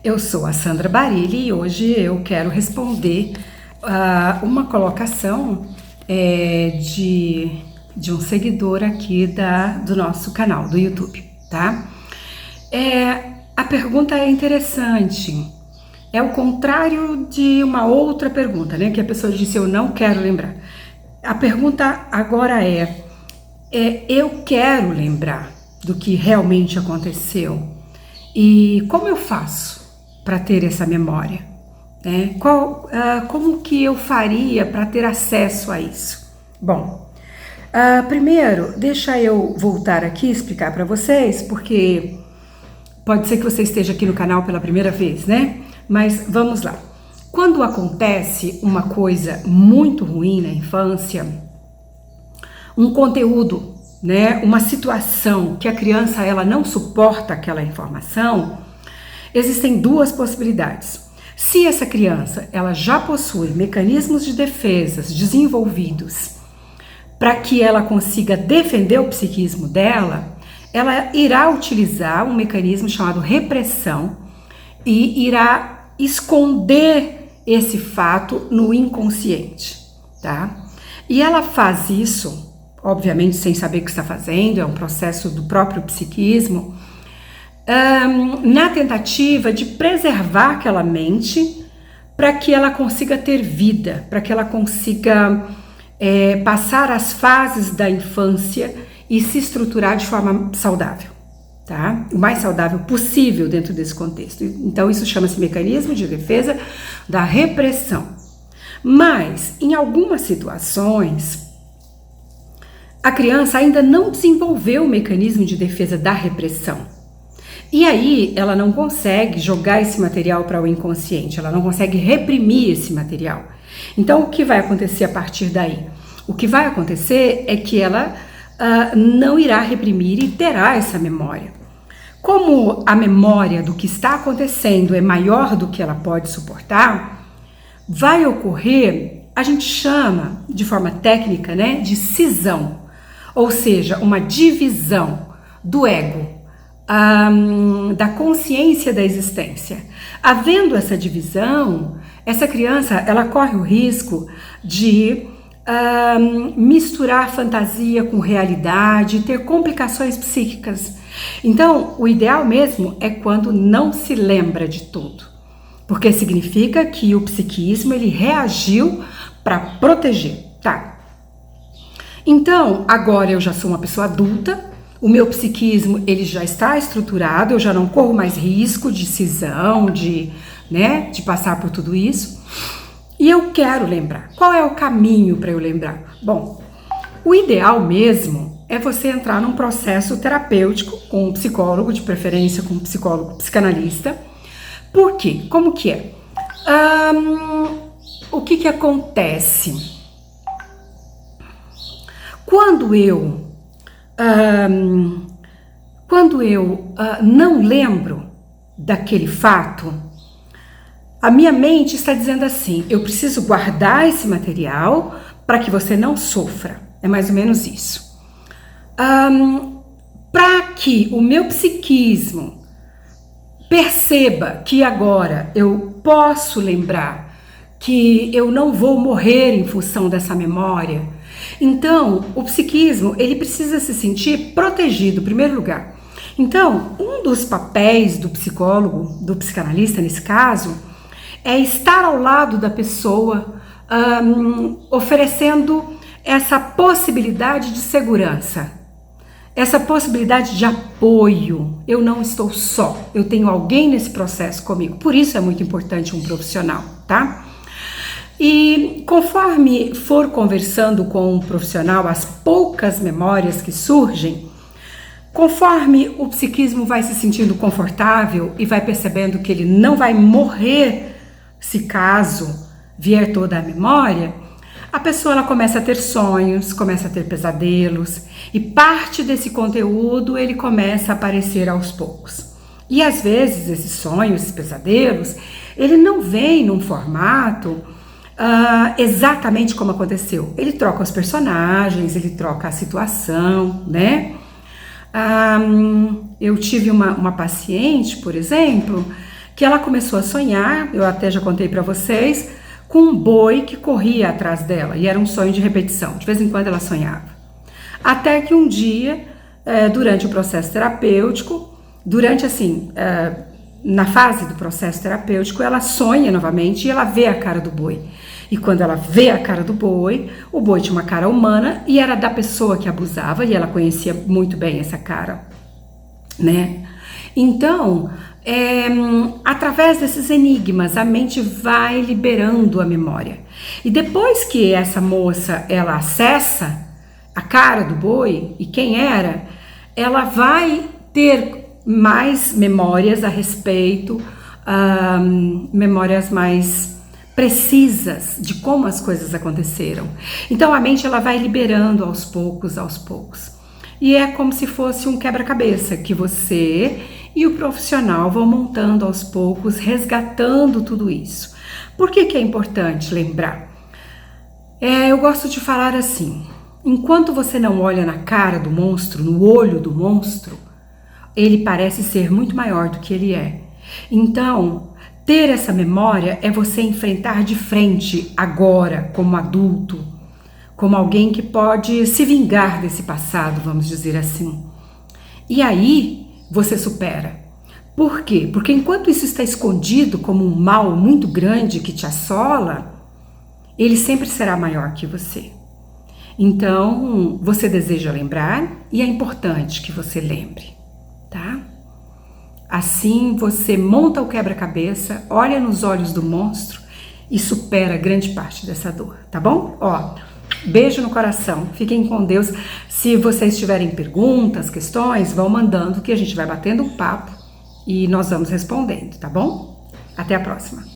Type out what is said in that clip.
Eu sou a Sandra Barilli e hoje eu quero responder uma colocação de um seguidor aqui do nosso canal do YouTube, tá? A pergunta é interessante, é o contrário de uma outra pergunta, né? Que a pessoa disse, eu não quero lembrar. A pergunta agora eu quero lembrar do que realmente aconteceu e como eu faço para ter essa memória, né? Como que eu faria para ter acesso a isso? Bom, primeiro, deixa eu voltar aqui e explicar para vocês, porque pode ser que você esteja aqui no canal pela primeira vez, né? Mas vamos lá. Quando acontece uma coisa muito ruim na infância, um conteúdo, né, uma situação que a criança ela não suporta aquela informação, existem duas possibilidades. Se essa criança ela já possui mecanismos de defesa desenvolvidos para que ela consiga defender o psiquismo dela, ela irá utilizar um mecanismo chamado repressão e irá esconder esse fato no inconsciente, tá? E ela faz isso, obviamente sem saber o que está fazendo, é um processo do próprio psiquismo, na tentativa de preservar aquela mente para que ela consiga ter vida, para que ela consiga passar as fases da infância e se estruturar de forma saudável, tá? O mais saudável possível dentro desse contexto. Então isso chama-se mecanismo de defesa da repressão. Mas em algumas situações a criança ainda não desenvolveu o mecanismo de defesa da repressão. E aí ela não consegue jogar esse material para o inconsciente, ela não consegue reprimir esse material. Então o que vai acontecer a partir daí? O que vai acontecer é que ela não irá reprimir e terá essa memória. Como a memória do que está acontecendo é maior do que ela pode suportar, vai ocorrer, a gente chama de forma técnica, né, de cisão, ou seja, uma divisão do ego, da consciência da existência. Havendo essa divisão, essa criança ela corre o risco de misturar fantasia com realidade, ter complicações psíquicas. Então, o ideal mesmo é quando não se lembra de tudo, porque significa que o psiquismo ele reagiu para proteger, tá? Então, agora eu já sou uma pessoa adulta, o meu psiquismo ele já está estruturado, eu já não corro mais risco de cisão, de passar por tudo isso. E eu quero lembrar. Qual é o caminho para eu lembrar? Bom, o ideal mesmo é você entrar num processo terapêutico com um psicólogo, de preferência com um psicólogo psicanalista. Por quê? Como que é? O que acontece? Quando eu não lembro daquele fato, a minha mente está dizendo assim, eu preciso guardar esse material para que você não sofra. É mais ou menos isso. Para que o meu psiquismo perceba que agora eu posso lembrar que eu não vou morrer em função dessa memória, então o psiquismo ele precisa se sentir protegido em primeiro lugar. Então, um dos papéis do psicólogo, do psicanalista nesse caso, é estar ao lado da pessoa, oferecendo essa possibilidade de segurança, essa possibilidade de apoio. Eu não estou só, eu tenho alguém nesse processo comigo. Por isso é muito importante um profissional, tá? E conforme for conversando com um profissional, as poucas memórias que surgem, conforme o psiquismo vai se sentindo confortável e vai percebendo que ele não vai morrer se caso vier toda a memória, a pessoa ela começa a ter sonhos, começa a ter pesadelos e parte desse conteúdo ele começa a aparecer aos poucos. E às vezes esses sonhos, esses pesadelos, ele não vem num formato exatamente como aconteceu. Ele troca os personagens, ele troca a situação, né? Eu tive uma paciente, por exemplo, que ela começou a sonhar, eu até já contei para vocês, com um boi que corria atrás dela, e era um sonho de repetição, de vez em quando ela sonhava. Até que um dia, durante o processo terapêutico, na fase do processo terapêutico, ela sonha novamente e ela vê a cara do boi. E quando ela vê a cara do boi, o boi tinha uma cara humana e era da pessoa que abusava, e ela conhecia muito bem essa cara, né? Então, através desses enigmas, a mente vai liberando a memória. E depois que essa moça, ela acessa a cara do boi e quem era, ela vai ter mais memórias a respeito, memórias mais precisas de como as coisas aconteceram. Então a mente ela vai liberando aos poucos. E é como se fosse um quebra-cabeça que você e o profissional vão montando aos poucos, resgatando tudo isso. Por que é importante lembrar? Eu gosto de falar assim, enquanto você não olha na cara do monstro, no olho do monstro, ele parece ser muito maior do que ele é. Então, ter essa memória é você enfrentar de frente agora, como adulto, como alguém que pode se vingar desse passado, vamos dizer assim. E aí, você supera. Por quê? Porque enquanto isso está escondido como um mal muito grande que te assola, ele sempre será maior que você. Então, você deseja lembrar e é importante que você lembre, tá? Assim, você monta o quebra-cabeça, olha nos olhos do monstro e supera grande parte dessa dor, tá bom? Beijo no coração, fiquem com Deus. Se vocês tiverem perguntas, questões, vão mandando que a gente vai batendo um papo e nós vamos respondendo, tá bom? Até a próxima.